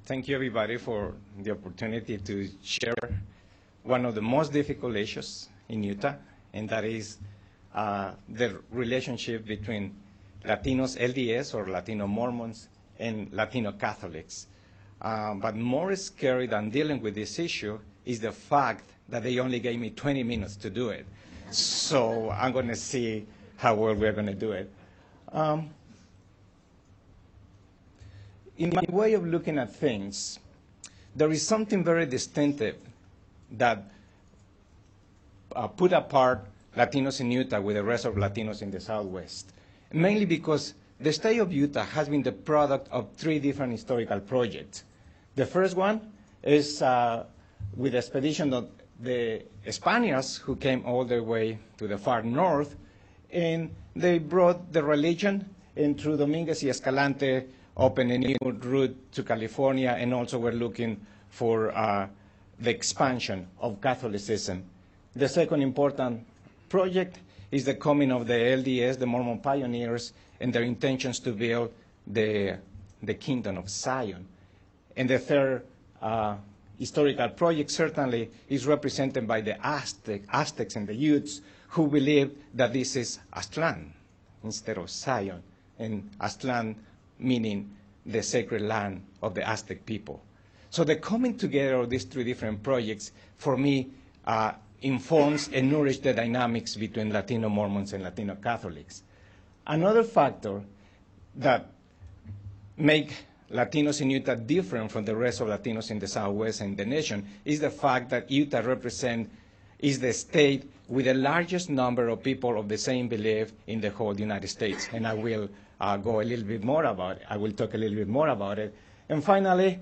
Thank you, everybody, for the opportunity to share one of the most difficult issues in Utah, and that is the relationship between Latinos, LDS, or Latino Mormons, and Latino Catholics. But more scary than dealing with this issue is the fact that they only gave me 20 minutes to do it. So I'm going to see how well we're going to do it. In my way of looking at things, there is something very distinctive that put apart Latinos in Utah with the rest of Latinos in the Southwest, mainly because the state of Utah has been the product of three different historical projects. The first one is with the expedition of the Spaniards who came all the way to the far north, and they brought the religion, and through Dominguez y Escalante opened a new route to California, and also were looking for the expansion of Catholicism. The second important project is the coming of the LDS, the Mormon pioneers, and their intentions to build the Kingdom of Zion. And the third historical project certainly is represented by the Aztecs and the Utes, who believe that this is Aztlán instead of Zion, and Aztlán meaning the sacred land of the Aztec people. So the coming together of these three different projects, for me, informs and nourishes the dynamics between Latino Mormons and Latino Catholics. Another factor that makes Latinos in Utah different from the rest of Latinos in the Southwest and the nation is the fact that Utah is the state with the largest number of people of the same belief in the whole United States. And I will go a little bit more about it. I will talk a little bit more about it. And finally,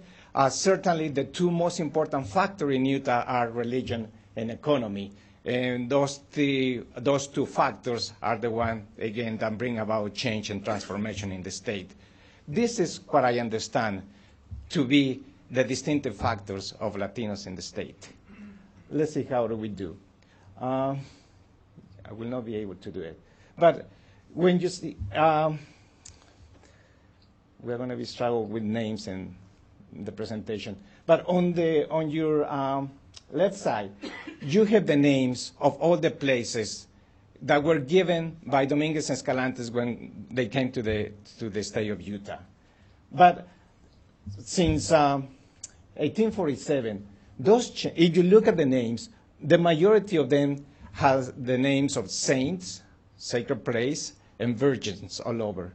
certainly the two most important factors in Utah are religion and economy. And those two factors are the ones, again, that bring about change and transformation in the state. This is what I understand to be the distinctive factors of Latinos in the state. Let's see how do we do. I will not be able to do it. But when you see, we're going to be struggling with names in the presentation. But on your left side, you have the names of all the places that were given by Dominguez and Escalante when they came to the state of Utah. But since 1847, if you look at the names, the majority of them has the names of saints, sacred place, and virgins all over.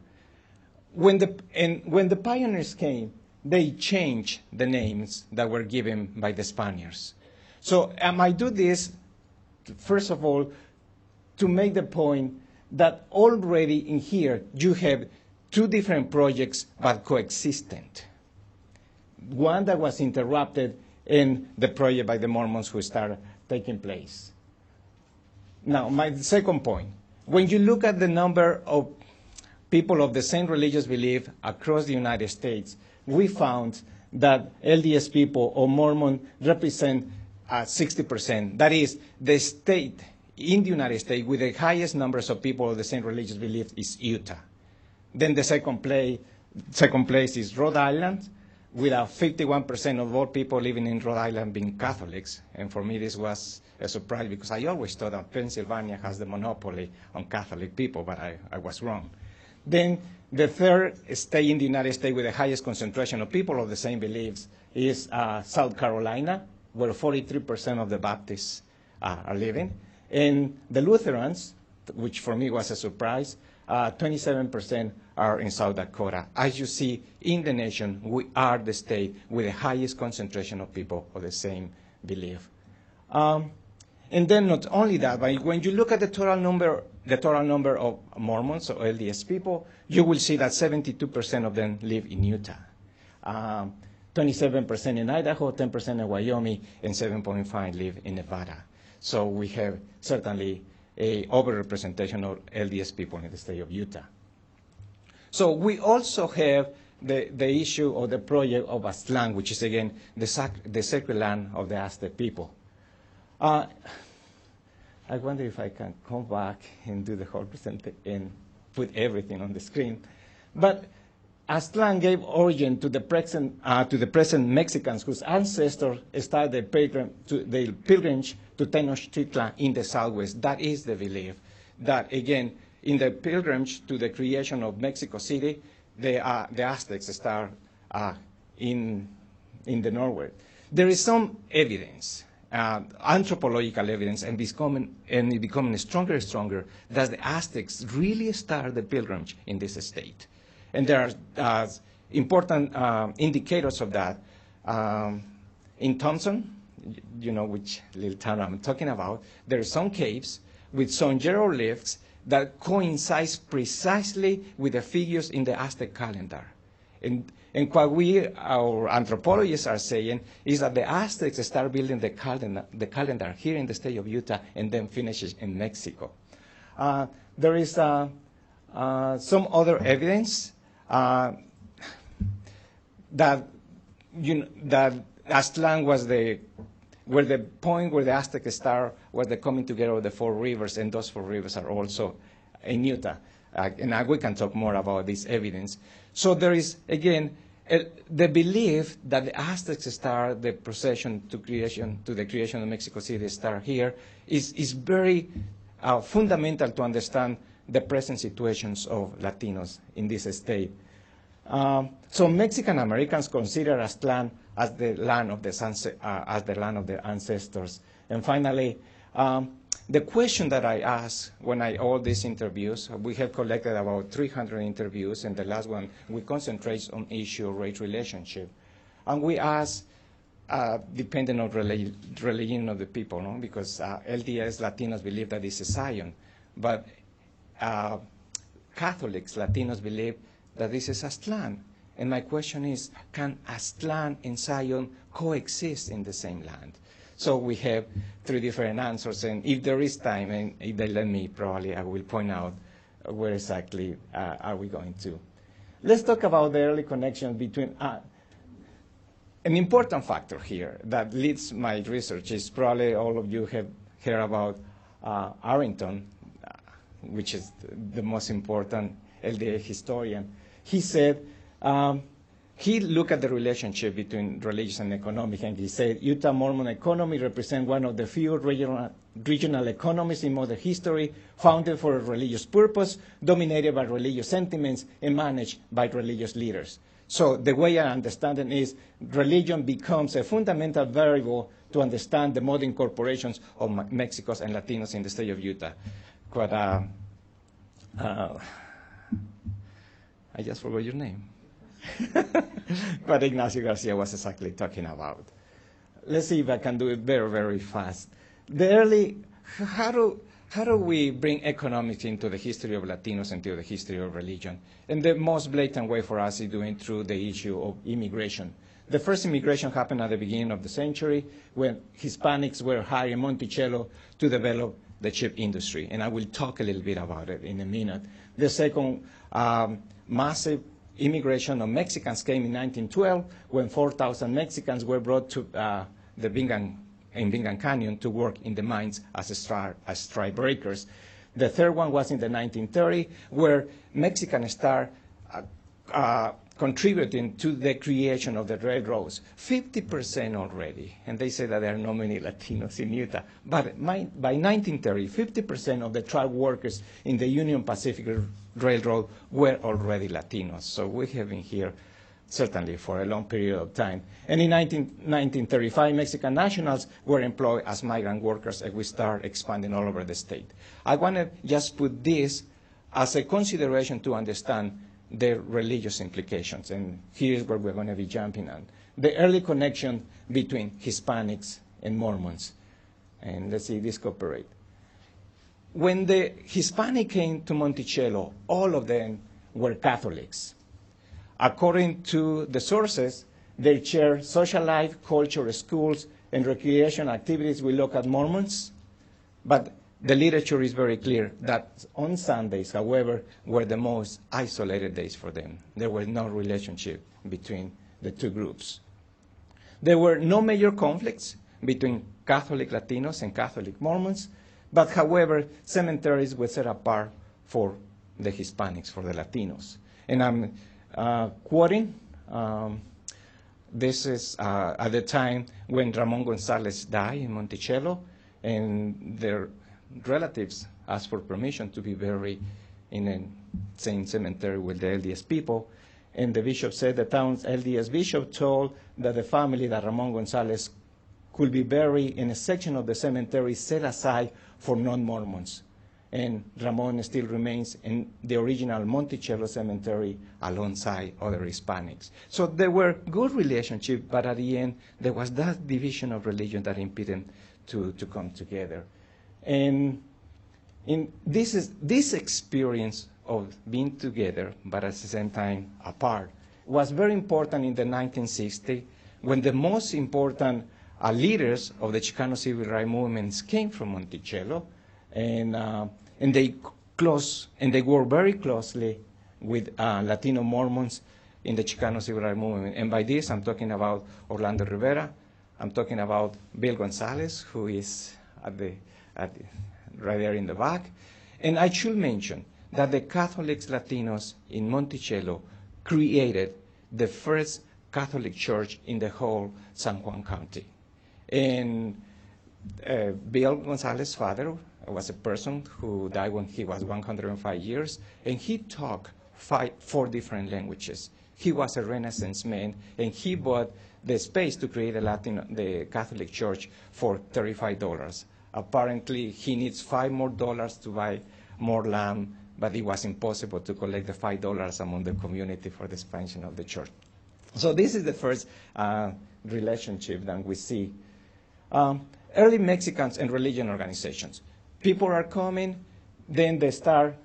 When the pioneers came, they changed the names that were given by the Spaniards. So I do this, first of all, to make the point that already in here you have two different projects but coexistent. One that was interrupted in the project by the Mormons who started taking place. Now, my second point, when you look at the number of people of the same religious belief across the United States, we found that LDS people or Mormon represent 60%. That is, the state in the United States with the highest numbers of people of the same religious belief is Utah. Then the second place is Rhode Island, with 51% of all people living in Rhode Island being Catholics. And for me, this was a surprise because I always thought that Pennsylvania has the monopoly on Catholic people, but I was wrong. Then the third state in the United States with the highest concentration of people of the same beliefs is South Carolina, where 43% of the Baptists are living. And the Lutherans, which for me was a surprise, 27% are in South Dakota. As you see, in the nation, we are the state with the highest concentration of people of the same belief. And then not only that, but when you look at the total number of Mormons or LDS people, you will see that 72% of them live in Utah, 27% in Idaho, 10% in Wyoming, and 7.5% live in Nevada. So we have certainly a overrepresentation of LDS people in the state of Utah. So we also have the issue of the project of Aztlán, which is, again, the sacred land of the Aztec people. I wonder if I can come back and do the whole presentation and put everything on the screen. But Aztlan gave origin to the present Mexicans whose ancestors started the pilgrimage to Tenochtitlan in the Southwest. That is the belief that, again, in the pilgrimage to the creation of Mexico City, the Aztecs start in the Northwest. There is some evidence, anthropological evidence, and it's becoming stronger and stronger, that the Aztecs really started the pilgrimage in this state. And there are important indicators of that. In Thompson, you know which little town I'm talking about, there are some caves with some hieroglyphs that coincide precisely with the figures in the Aztec calendar. And what we, our anthropologists, are saying is that the Aztecs start building the calendar here in the state of Utah and then finishes in Mexico. There is some other evidence that Aztlan was the point where the Aztec star was the coming together of the four rivers, and those four rivers are also in Utah. And we can talk more about this evidence. So there is, again, the belief that the Aztecs start the procession to the creation of Mexico City star here is very fundamental to understand the present situations of Latinos in this state. So Mexican Americans consider Aztlan as the land of the ancestors. And finally, the question that I asked when all these interviews, we have collected about 300 interviews, and the last one we concentrate on issue of race relationship. And we asked, depending on religion of the people, no? Because LDS Latinos believe that it's a Zion, but Catholics, Latinos believe that this is Aztlan. And my question is, can Aztlan and Zion coexist in the same land? So we have 3 different answers, and if there is time, and if they let me, probably I will point out where exactly are we going to. Let's talk about the early connection between, an important factor here that leads my research is probably all of you have heard about Arrington, which is the most important LDA historian. He said, he looked at the relationship between religious and economic, and he said, Utah Mormon economy represents one of the few regional economies in modern history founded for a religious purpose, dominated by religious sentiments, and managed by religious leaders. So the way I understand it is religion becomes a fundamental variable to understand the modern incorporations of Mexicans and Latinos in the state of Utah. But I just forgot your name. But Ignacio Garcia was exactly talking about. Let's see if I can do it very, very fast. How do we bring economics into the history of Latinos and into the history of religion? And the most blatant way for us is doing through the issue of immigration. The first immigration happened at the beginning of the century when Hispanics were hired in Monticello to develop the chip industry. And I will talk a little bit about it in a minute. The second massive immigration of Mexicans came in 1912 when 4,000 Mexicans were brought to the Bingham Canyon to work in the mines as strike breakers. The third one was in the 1930s where Mexicans started contributing to the creation of the railroads. 50% already, and they say that there are not many Latinos in Utah. But by 1930, 50% of the truck workers in the Union Pacific Railroad were already Latinos. So we have been here certainly for a long period of time. And in 1935, Mexican nationals were employed as migrant workers, and we start expanding all over the state. I want to just put this as a consideration to understand the religious implications, and here's where we're going to be jumping on. The early connection between Hispanics and Mormons. And let's see this cooperate. When the Hispanic came to Monticello, all of them were Catholics. According to the sources, they share social life, culture, schools, and recreation activities we look at Mormons. But the literature is very clear that on Sundays, however, were the most isolated days for them. There was no relationship between the two groups. There were no major conflicts between Catholic Latinos and Catholic Mormons, but however, cemeteries were set apart for the Hispanics, for the Latinos. And quoting. This is at the time when Ramon Gonzalez died in Monticello, and their relatives asked for permission to be buried in the same cemetery with the LDS people. And the bishop said, the town's LDS bishop told that the family that Ramon Gonzalez could be buried in a section of the cemetery set aside for non-Mormons. And Ramon still remains in the original Monticello cemetery alongside other Hispanics. So there were good relationships, but at the end, there was that division of religion that impeded to come together. And this experience of being together, but at the same time apart, was very important in the 1960s, when the most important leaders of the Chicano civil rights movements came from Monticello, and they worked very closely with Latino Mormons in the Chicano civil rights movement. And by this, I'm talking about Orlando Rivera, I'm talking about Bill Gonzalez, who is right there in the back. And I should mention that the Catholics Latinos in Monticello created the first Catholic church in the whole San Juan County. And Bill Gonzalez's father was a person who died when he was 105 years, and he taught four different languages. He was a Renaissance man, and he bought the space to create the Catholic Church for $35. Apparently, he needs $5 more to buy more land, but it was impossible to collect the $5 among the community for the expansion of the church. So this is the first relationship that we see. Early Mexicans and religion organizations. People are coming, then they start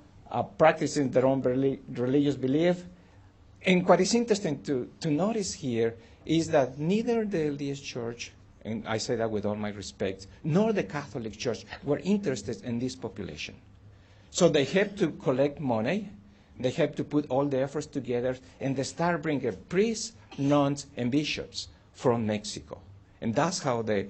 practicing their own religious belief. And what is interesting to notice here is that neither the LDS Church, and I say that with all my respect, nor the Catholic Church were interested in this population. So they have to collect money, they have to put all the efforts together, and they start bringing priests, nuns, and bishops from Mexico. And that's how they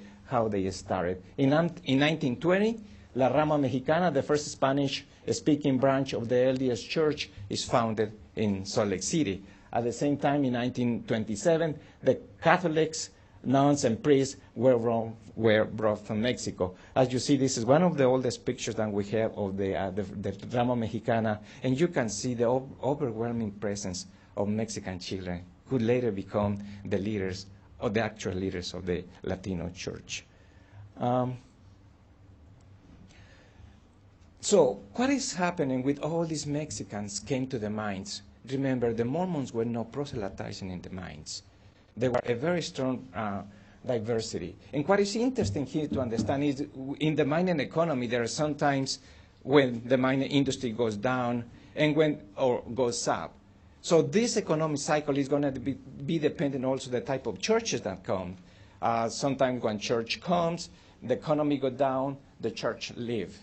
started. In 1920, La Rama Mexicana, the first Spanish-speaking branch of the LDS Church, is founded in Salt Lake City. At the same time, in 1927, the Catholics, nuns, and priests were brought from Mexico. As you see, this is one of the oldest pictures that we have of the Rama Mexicana, and you can see the overwhelming presence of Mexican children who later become the leaders, or the actual leaders of the Latino church. So what is happening with all these Mexicans came to the mines? Remember, the Mormons were not proselytizing in the mines. They were a very strong diversity. And what is interesting here to understand is in the mining economy, there are sometimes when the mining industry goes down and or goes up. So this economic cycle is going to be dependent also on the type of churches that come. Sometimes when church comes, the economy goes down, the church leave.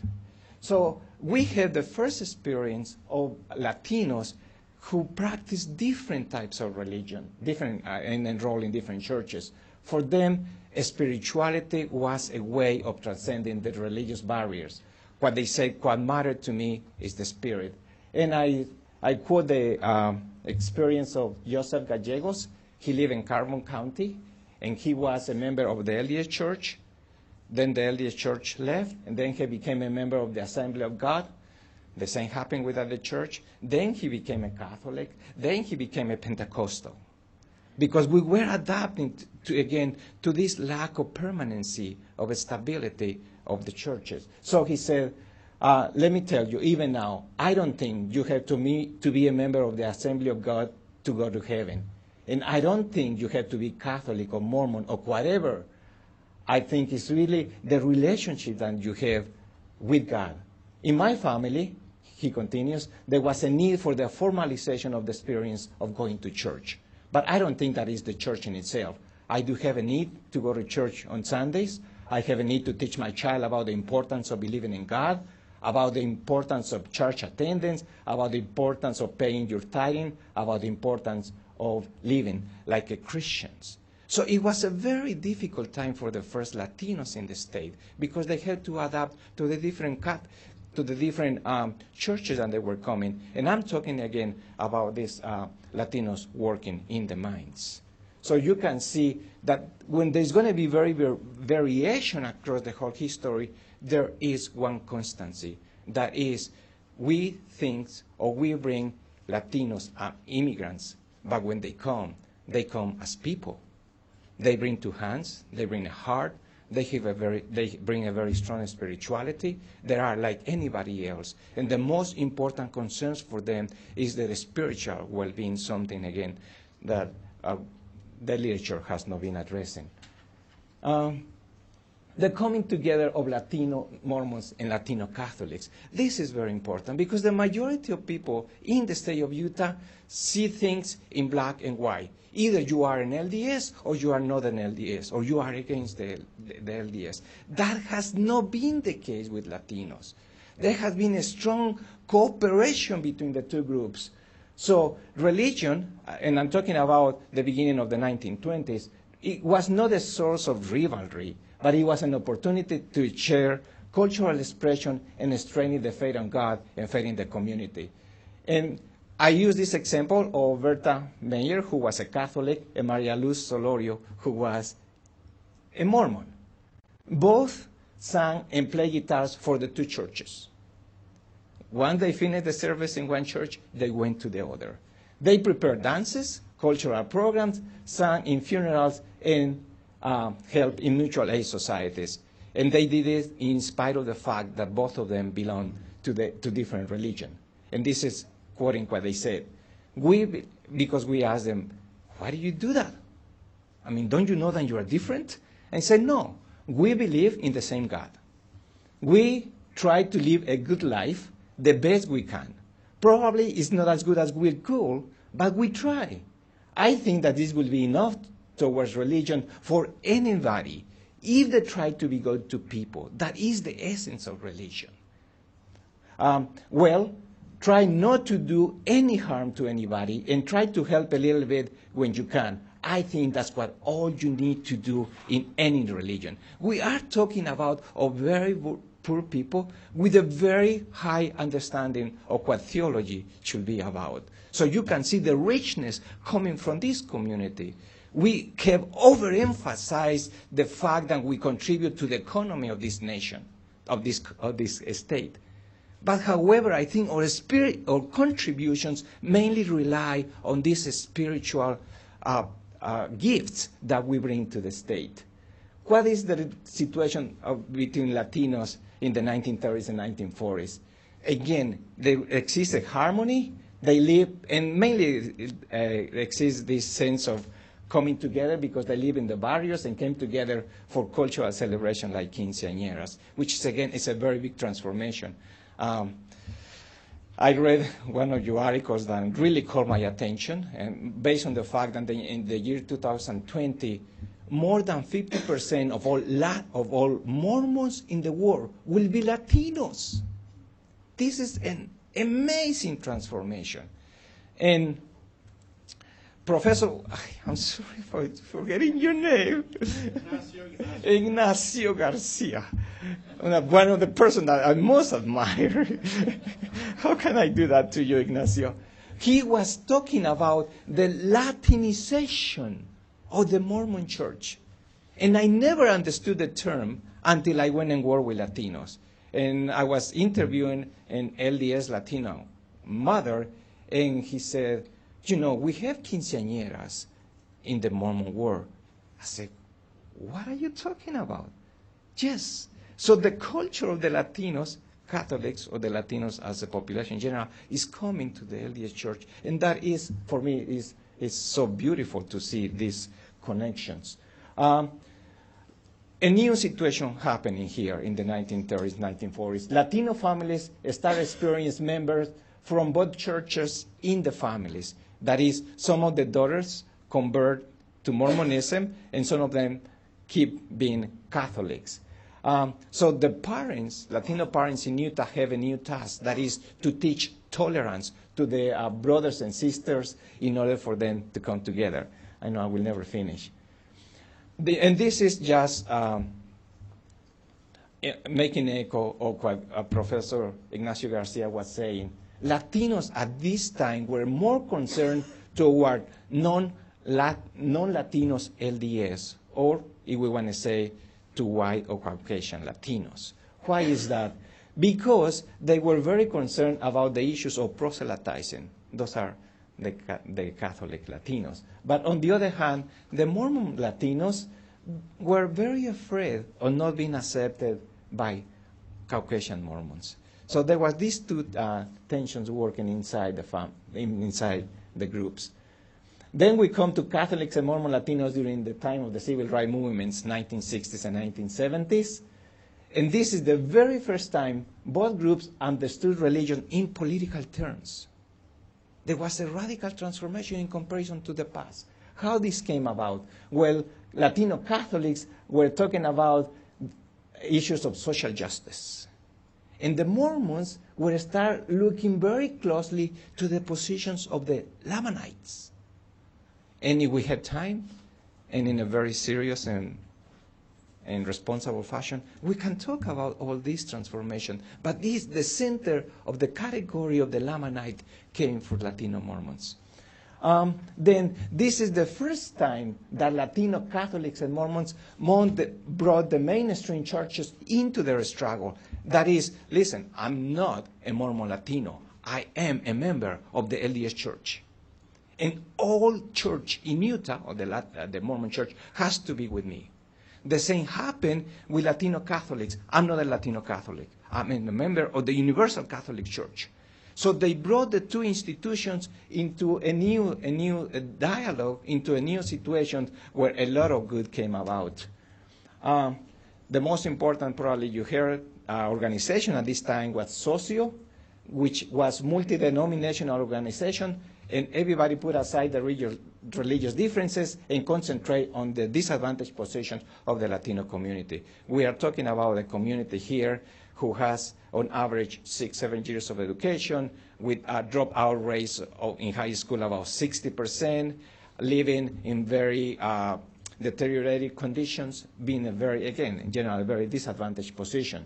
So we have the first experience of Latinos who practice different types of religion, and enroll in different churches. For them, spirituality was a way of transcending the religious barriers. What they say, what mattered to me is the spirit. And I quote the experience of Joseph Gallegos. He lived in Carbon County, and he was a member of the LDS Church. Then the LDS Church left, and then he became a member of the Assembly of God. The same happened with other church. Then he became a Catholic. Then he became a Pentecostal. Because we were adapting to this lack of permanency, of stability of the churches. So he said, let me tell you, even now, I don't think you have to be a member of the Assembly of God to go to heaven. And I don't think you have to be Catholic or Mormon or whatever. I think it's really the relationship that you have with God. In my family, he continues, there was a need for the formalization of the experience of going to church. But I don't think that is the church in itself. I do have a need to go to church on Sundays. I have a need to teach my child about the importance of believing in God, about the importance of church attendance, about the importance of paying your tithing, about the importance of living like a Christians. So it was a very difficult time for the first Latinos in the state because they had to adapt to the different to the different churches that they were coming. And I'm talking again about these Latinos working in the mines. So you can see that when there's going to be variation across the whole history, there is one constancy. That is, we think or we bring Latinos immigrants, but when they come as people. They bring two hands, they bring a heart, they bring a very strong spirituality. They are like anybody else. And the most important concerns for them is their spiritual well-being, something, again, that the literature has not been addressing. The coming together of Latino Mormons and Latino Catholics. This is very important because the majority of people in the state of Utah see things in black and white. Either you are an LDS or you are not an LDS, or you are against the LDS. That has not been the case with Latinos. There has been a strong cooperation between the two groups. So religion, and I'm talking about the beginning of the 1920s, it was not a source of rivalry, but it was an opportunity to share cultural expression and strengthen the faith on God and faith in the community. And I use this example of Berta Meyer, who was a Catholic, and Maria Luz Solorio, who was a Mormon. Both sang and played guitars for the two churches. Once they finished the service in one church, they went to the other. They prepared dances, cultural programs, sang in funerals, and helped in mutual aid societies. And they did it in spite of the fact that both of them belonged to different religions. And this is quoting what they said. Because we asked them, why do you do that? I mean, don't you know that you are different? And said, no, we believe in the same God. We try to live a good life the best we can. Probably it's not as good as we could, but we try. I think that this will be enough towards religion for anybody if they try to be good to people. That is the essence of religion. Try not to do any harm to anybody and try to help a little bit when you can. I think that's what all you need to do in any religion. We are talking about a very poor people with a very high understanding of what theology should be about. So you can see the richness coming from this community. We have overemphasized the fact that we contribute to the economy of this nation, of this state. But however, I think our contributions mainly rely on these spiritual gifts that we bring to the state. What is the situation between Latinos in the 1930s and 1940s? Again, there exists a harmony. They live, and mainly exists this sense of coming together because they live in the barrios and came together for cultural celebration like quinceañeras, which is, again, is a very big transformation. I read one of your articles that really caught my attention, and based on the fact that in the year 2020, more than 50% of all Mormons in the world will be Latinos. This is an amazing transformation. And Professor, I'm sorry for forgetting your name. Ignacio Garcia. One of the persons that I most admire. How can I do that to you, Ignacio? He was talking about the Latinization of the Mormon church. And I never understood the term until I went and worked with Latinos. And I was interviewing an LDS Latino mother, and he said, you know, we have quinceañeras in the Mormon world. I said, what are you talking about? Yes. So the culture of the Latinos, Catholics, or the Latinos as a population in general, is coming to the LDS church. And that is, for me, is so beautiful to see these connections. A new situation happening here in the 1930s, 1940s. Latino families started experiencing members from both churches in the families. That is, some of the daughters convert to Mormonism, and some of them keep being Catholics. So the parents, Latino parents in Utah, have a new task, that is to teach tolerance to the brothers and sisters in order for them to come together. I know I will never finish. And this is just making echo of what Professor Ignacio Garcia was saying, Latinos at this time were more concerned toward non-Latinos LDS, or if we want to say to white or Caucasian Latinos. Why is that? Because they were very concerned about the issues of proselytizing. Those are the Catholic Latinos. But on the other hand, the Mormon Latinos were very afraid of not being accepted by Caucasian Mormons. So there was these two tensions working inside inside the groups. Then we come to Catholics and Mormon Latinos during the time of the civil rights movements, 1960s and 1970s. And this is the very first time both groups understood religion in political terms. There was a radical transformation in comparison to the past. How this came about? Well, Latino Catholics were talking about issues of social justice. And the Mormons would start looking very closely to the positions of the Lamanites. And if we had time, and in a very serious and responsible fashion, we can talk about all this transformation. But the center of the category of the Lamanite came from Latino Mormons. Then this is the first time that Latino Catholics and Mormons brought the mainstream churches into their struggle. That is, listen, I'm not a Mormon Latino. I am a member of the LDS Church. And all church in Utah, or the Mormon Church, has to be with me. The same happened with Latino Catholics. I'm not a Latino Catholic. I'm a member of the Universal Catholic Church. So they brought the two institutions into a new dialogue, into a new situation where a lot of good came about. The most important, probably you heard, organization at this time was Socio, which was multi-denominational organization, and everybody put aside the religious differences and concentrate on the disadvantaged positions of the Latino community. We are talking about a community here who has, on average, 6-7 years of education, with a dropout rate in high school about 60%, living in very deteriorated conditions, being in general, a very disadvantaged position.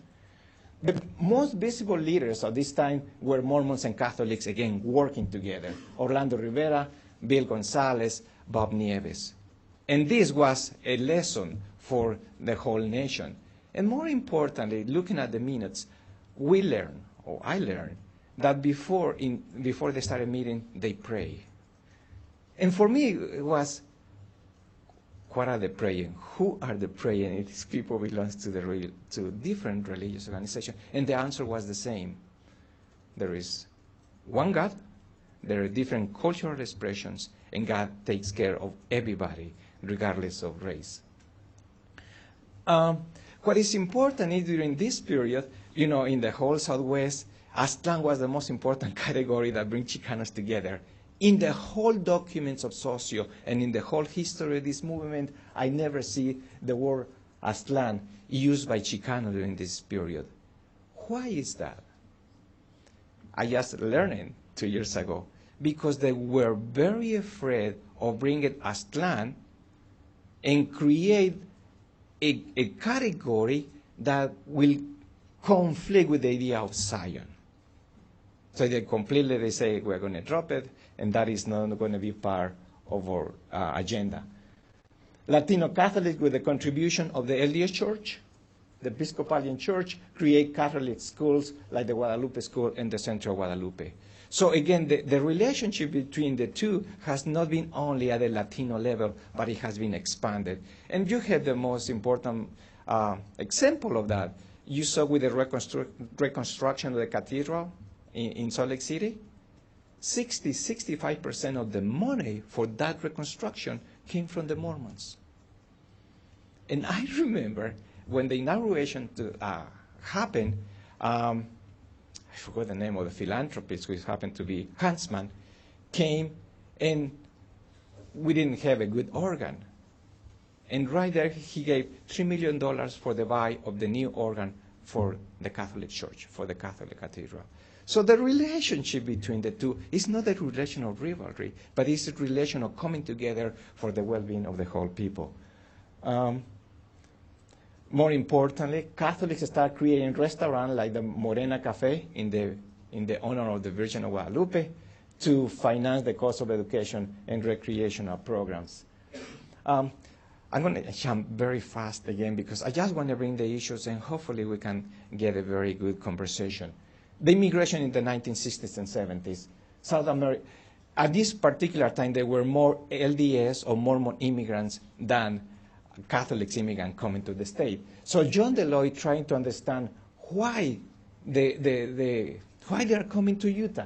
The most visible leaders of this time were Mormons and Catholics, again, working together. Orlando Rivera, Bill Gonzalez, Bob Nieves. And this was a lesson for the whole nation. And more importantly, looking at the minutes, I learned, that before they started meeting, they pray. And for me, it was, what are they praying? Who are they praying? These people belong to different religious organizations. And the answer was the same. There is one God, there are different cultural expressions, and God takes care of everybody, regardless of race. What is important is during this period, in the whole Southwest, Aztlán was the most important category that brings Chicanos together. In the whole documents of Socio and in the whole history of this movement, I never see the word Aztlán used by Chicanos during this period. Why is that? I just learned 2 years ago, because they were very afraid of bringing Aztlán and create a category that will conflict with the idea of Zion. So they say, we're going to drop it, and that is not going to be part of our agenda. Latino Catholics, with the contribution of the LDS Church, the Episcopalian Church, create Catholic schools like the Guadalupe School and the Central Guadalupe. So again, the relationship between the two has not been only at the Latino level, but it has been expanded. And you have the most important example of that. You saw with the reconstruction of the cathedral in Salt Lake City. 65% of the money for that reconstruction came from the Mormons. And I remember when the inauguration happened, I forgot the name of the philanthropist, who happened to be Huntsman, came, and we didn't have a good organ. And right there, he gave $3 million for the buy of the new organ for the Catholic Church, for the Catholic Cathedral. So the relationship between the two is not a relation of rivalry, but it's a relation of coming together for the well-being of the whole people. More importantly, Catholics start creating restaurants like the Morena Cafe in the honor of the Virgin of Guadalupe to finance the cost of education and recreational programs. I'm going to jump very fast again because I just want to bring the issues and hopefully we can get a very good conversation. The immigration in the 1960s and 70s, South America, at this particular time there were more LDS or Mormon immigrants than Catholics immigrants coming to the state. So John Deloy trying to understand why why they are coming to Utah.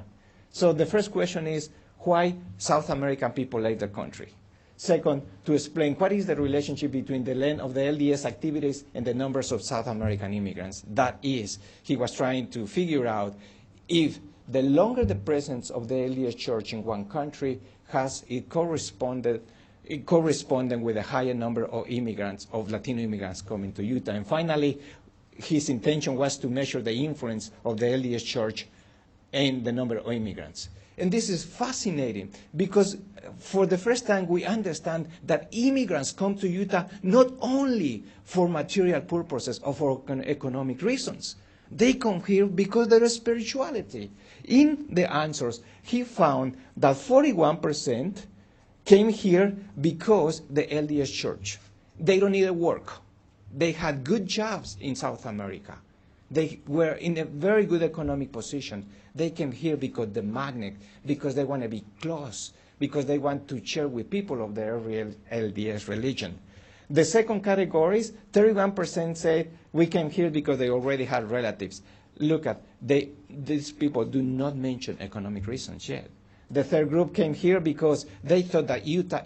So the first question is why South American people like the country. Second, to explain what is the relationship between the length of the LDS activities and the numbers of South American immigrants. That is, he was trying to figure out if the longer the presence of the LDS church in one country has it corresponding with a higher number of immigrants, of Latino immigrants coming to Utah. And finally, his intention was to measure the influence of the LDS church and the number of immigrants. And this is fascinating because for the first time we understand that immigrants come to Utah not only for material purposes or for economic reasons. They come here because there is spirituality. In the answers, he found that 41% came here because the LDS church. They don't need to work. They had good jobs in South America. They were in a very good economic position. They came here because the magnet, because they want to be close, because they want to share with people of their real LDS religion. The second category is 31% said we came here because they already had relatives. Look at, these people do not mention economic reasons yet. The third group came here because they thought that Utah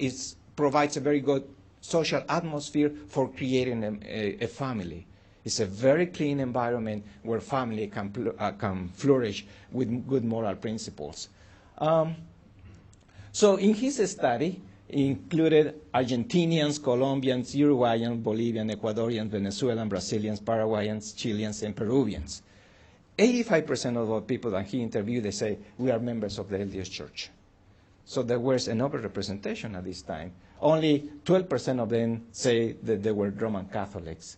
provides a very good social atmosphere for creating a family. It's a very clean environment where family can flourish with good moral principles. So in his study, he included Argentinians, Colombians, Uruguayans, Bolivians, Ecuadorians, Venezuelans, Brazilians, Paraguayans, Chileans, and Peruvians. 85% of the people that he interviewed, they say, we are members of the LDS Church. So there was an overrepresentation at this time. Only 12% of them say that they were Roman Catholics.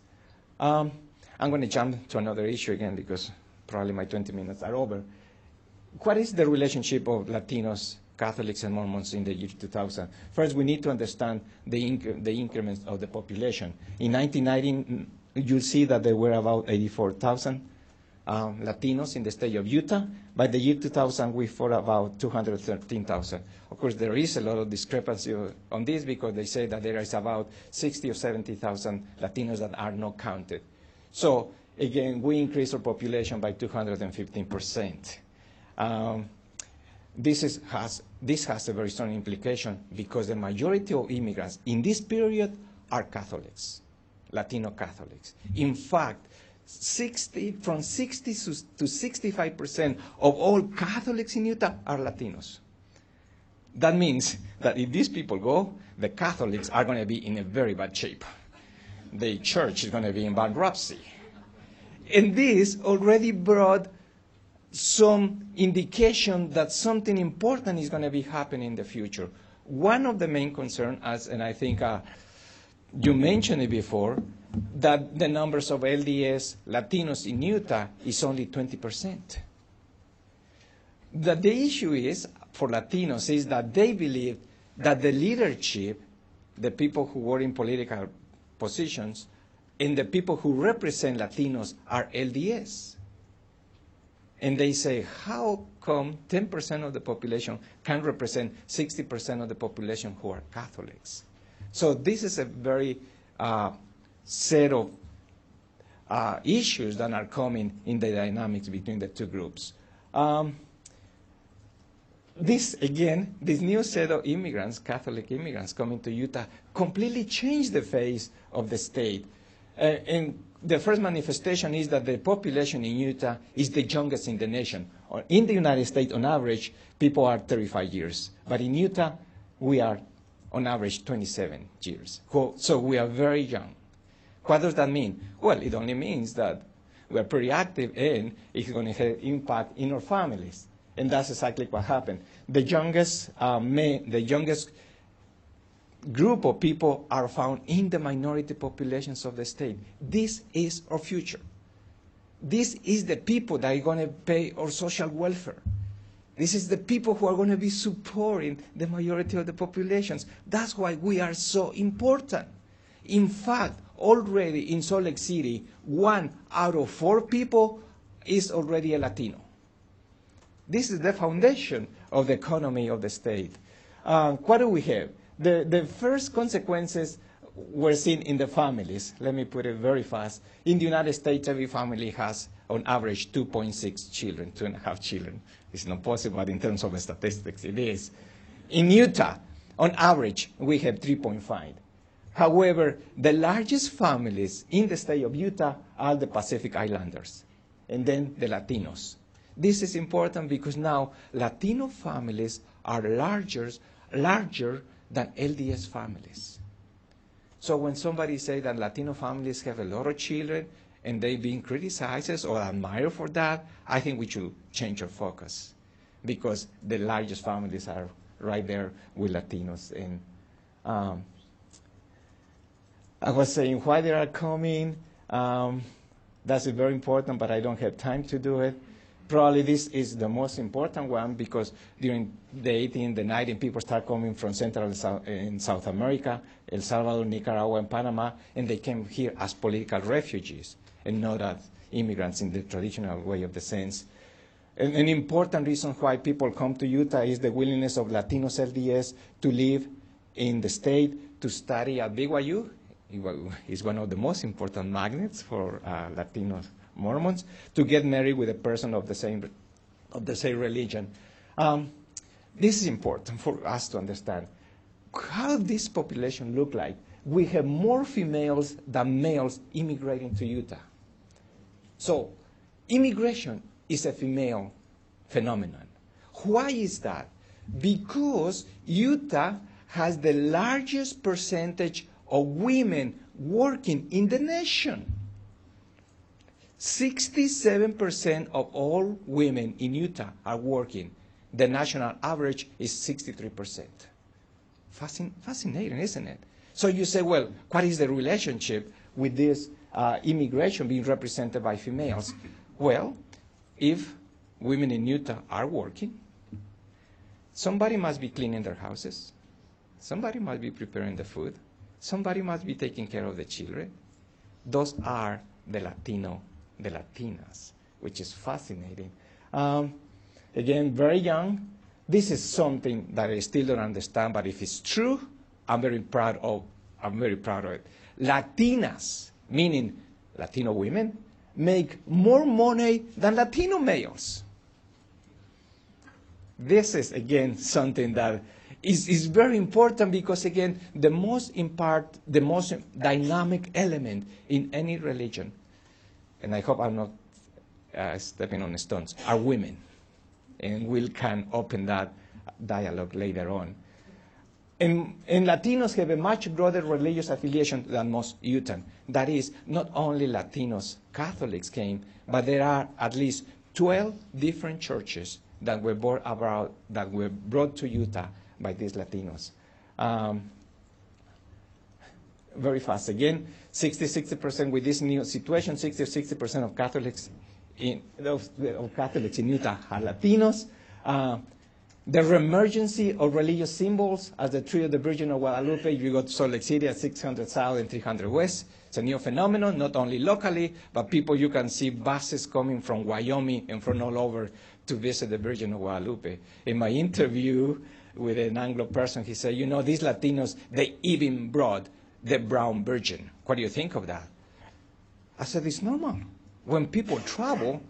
I'm going to jump to another issue again because probably my 20 minutes are over. What is the relationship of Latinos, Catholics, and Mormons in the year 2000? First, we need to understand the increments of the population. In 1990, you'll see that there were about 84,000 Latinos in the state of Utah. By the year 2000, we were about 213,000. Of course, there is a lot of discrepancy on this because they say that there is about 60 or 70,000 Latinos that are not counted. So, again, we increased our population by 215%. This has a very strong implication because the majority of immigrants in this period are Catholics, Latino Catholics. In fact, from 60 to 65% of all Catholics in Utah are Latinos. That means that if these people go, the Catholics are going to be in a very bad shape. The church is going to be in bankruptcy. And this already brought some indication that something important is going to be happening in the future. One of the main concerns, and I think you mentioned it before, that the numbers of LDS Latinos in Utah is only 20%. The issue is, for Latinos, is that they believe that the leadership, the people who were in political positions, and the people who represent Latinos are LDS. And they say, how come 10% of the population can represent 60% of the population who are Catholics? So this is a very set of issues that are coming in the dynamics between the two groups. This new set of immigrants, Catholic immigrants coming to Utah, completely changed the face of the state. And the first manifestation is that the population in Utah is the youngest in the nation. In the United States, on average, people are 35 years. But in Utah, we are, on average, 27 years. So we are very young. What does that mean? Well, it only means that we are pretty active and it's going to have impact in our families. And that's exactly what happened. The youngest group of people are found in the minority populations of the state. This is our future. This is the people that are going to pay our social welfare. This is the people who are going to be supporting the majority of the populations. That's why we are so important. In fact, already in Salt Lake City, 1 out of 4 people is already a Latino. This is the foundation of the economy of the state. What do we have? The first consequences were seen in the families. Let me put it very fast. In the United States, every family has, on average, 2.6 children, 2.5 children. It's not possible, but in terms of statistics, it is. In Utah, on average, we have 3.5. However, the largest families in the state of Utah are the Pacific Islanders, and then the Latinos. This is important because now Latino families are larger than LDS families. So when somebody says that Latino families have a lot of children and they're being criticized or admired for that, I think we should change our focus because the largest families are right there with Latinos. And I was saying why they are coming. That's very important, but I don't have time to do it. Probably this is the most important one because during the 18th, the 19th, people start coming from Central and South America, El Salvador, Nicaragua, and Panama, and they came here as political refugees and not as immigrants in the traditional way of the sense. And an important reason why people come to Utah is the willingness of Latinos LDS to live in the state, to study at BYU. It's one of the most important magnets for Latino Mormons, to get married with a person of the same religion. This is important for us to understand. How this population look like? We have more females than males immigrating to Utah. So immigration is a female phenomenon. Why is that? Because Utah has the largest percentage of women working in the nation. 67% of all women in Utah are working. The national average is 63%. Fascinating, isn't it? So you say, well, what is the relationship with this immigration being represented by females? Well, if women in Utah are working, somebody must be cleaning their houses. Somebody must be preparing the food. Somebody must be taking care of the children. Those are the Latinas, which is fascinating. Again, very young. This is something that I still don't understand, but if it's true, I'm very proud of it. Latinas, meaning Latino women, make more money than Latino males. This is, again, something that is very important because, again, the most dynamic element in any religion, and I hope I'm not stepping on stones, are women. And we can open that dialogue later on. And Latinos have a much broader religious affiliation than most Utahns. That is, not only Latinos, Catholics came, but there are at least 12 different churches that were brought to Utah by these Latinos. Very fast. Again, 60% with this new situation, 60% of Catholics in Utah are Latinos. The reemergency of religious symbols as the Tree of the Virgin of Guadalupe. You go to Salt Lake City at 600 South and 300 West. It's a new phenomenon, not only locally, but people, you can see buses coming from Wyoming and from all over to visit the Virgin of Guadalupe. In my interview with an Anglo person, he said, you know, these Latinos, they even brought the brown virgin. What do you think of that? I said, it's normal. When people travel,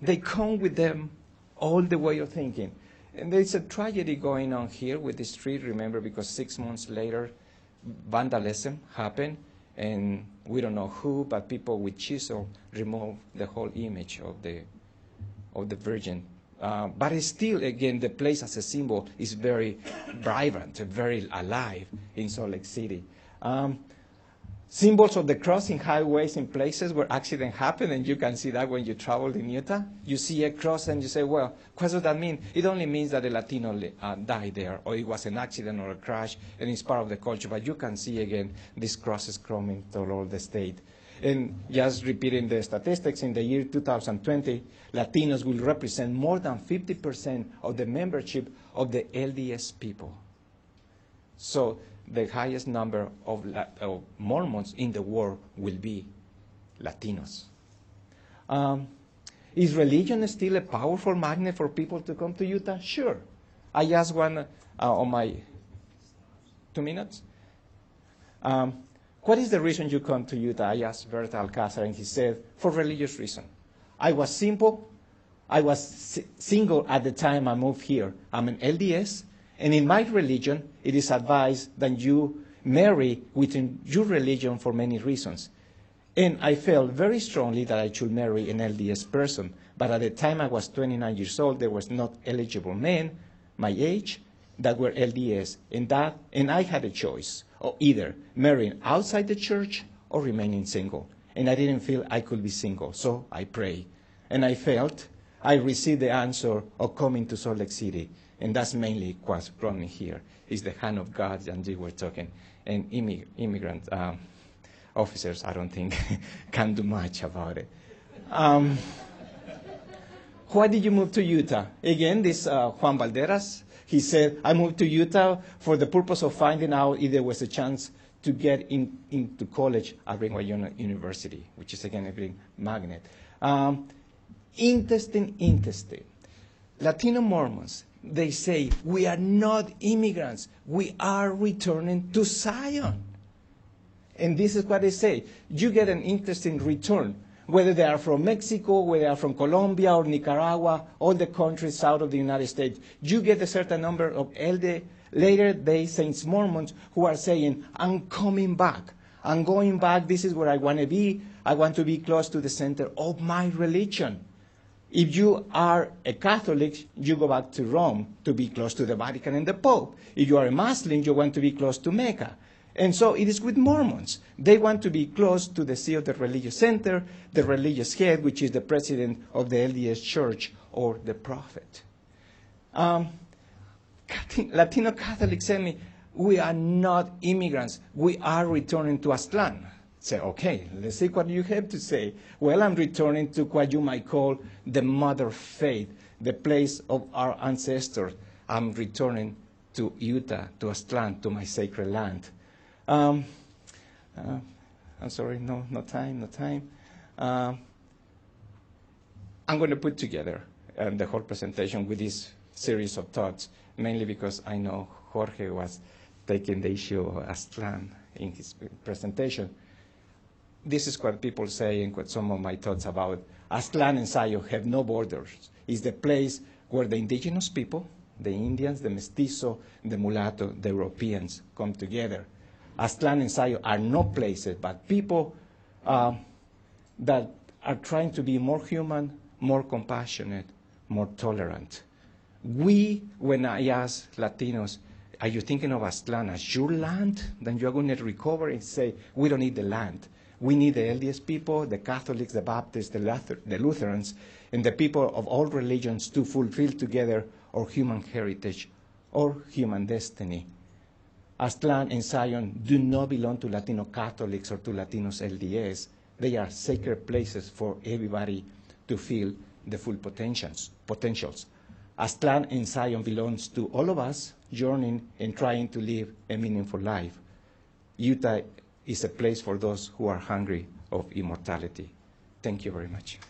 they come with them all the way of thinking. And there's a tragedy going on here with this street, remember, because 6 months later, vandalism happened, and we don't know who, but people with chisel removed the whole image of the Virgin. But it's still, again, the place as a symbol is very vibrant, very alive in Salt Lake City. Symbols of the cross in highways in places where accidents happen, and you can see that when you travel in Utah. You see a cross and you say, well, what does that mean? It only means that a Latino died there, or it was an accident or a crash, and it's part of the culture. But you can see, again, these crosses coming through all the state. And just repeating the statistics, in the year 2020, Latinos will represent more than 50% of the membership of the LDS people. So the highest number of Mormons in the world will be Latinos. Is religion still a powerful magnet for people to come to Utah? Sure. I asked one on my 2 minutes. What is the reason you come to Utah? I asked Berta Alcázar, and he said, for religious reason. I was simple. I was single at the time I moved here. I'm an LDS. And in my religion, it is advised that you marry within your religion for many reasons. And I felt very strongly that I should marry an LDS person. But at the time I was 29 years old, there was not eligible men my age that were LDS. And I had a choice of either marrying outside the church or remaining single. And I didn't feel I could be single, so I prayed. And I felt I received the answer of coming to Salt Lake City. And that's mainly what brought me here, is the hand of God, and you were talking. And immigrant officers, I don't think, can do much about it. Why did you move to Utah? Again, this Juan Valderas, he said, I moved to Utah for the purpose of finding out if there was a chance to get into college at Brigham Young University, which is, again, a big magnet. Interesting. Latino Mormons, they say, we are not immigrants. We are returning to Zion. And this is what they say. You get an interesting return, whether they are from Mexico, whether they are from Colombia or Nicaragua, all the countries south of the United States. You get a certain number of later-day Saints Mormons who are saying, I'm coming back. I'm going back. This is where I want to be. I want to be close to the center of my religion. If you are a Catholic, you go back to Rome to be close to the Vatican and the Pope. If you are a Muslim, you want to be close to Mecca. And so it is with Mormons. They want to be close to the seat of the religious center, the religious head, which is the president of the LDS Church or the prophet. Latino Catholics tell me, we are not immigrants. We are returning to Aztlán. Say, okay, let's see what you have to say. Well, I'm returning to what you might call the mother faith, the place of our ancestors. I'm returning to Utah, to Aztlán, to my sacred land. I'm sorry, no time. I'm going to put together the whole presentation with this series of thoughts, mainly because I know Jorge was taking the issue of Aztlán in his presentation. This is what people say and what some of my thoughts about Aztlán and Zion have no borders. It's the place where the indigenous people, the Indians, the Mestizo, the Mulatto, the Europeans come together. Aztlán and Zion are no places, but people that are trying to be more human, more compassionate, more tolerant. When I ask Latinos, are you thinking of Aztlán as your land? Then you're going to recover and say, we don't need the land. We need the LDS people, the Catholics, the Baptists, the Lutherans, and the people of all religions to fulfill together our human heritage or human destiny. Aztlán and Zion do not belong to Latino Catholics or to Latinos LDS. They are sacred places for everybody to feel the full potentials. Aztlán and Zion belongs to all of us journeying and trying to live a meaningful life. Utah is a place for those who are hungry of immortality. Thank you very much.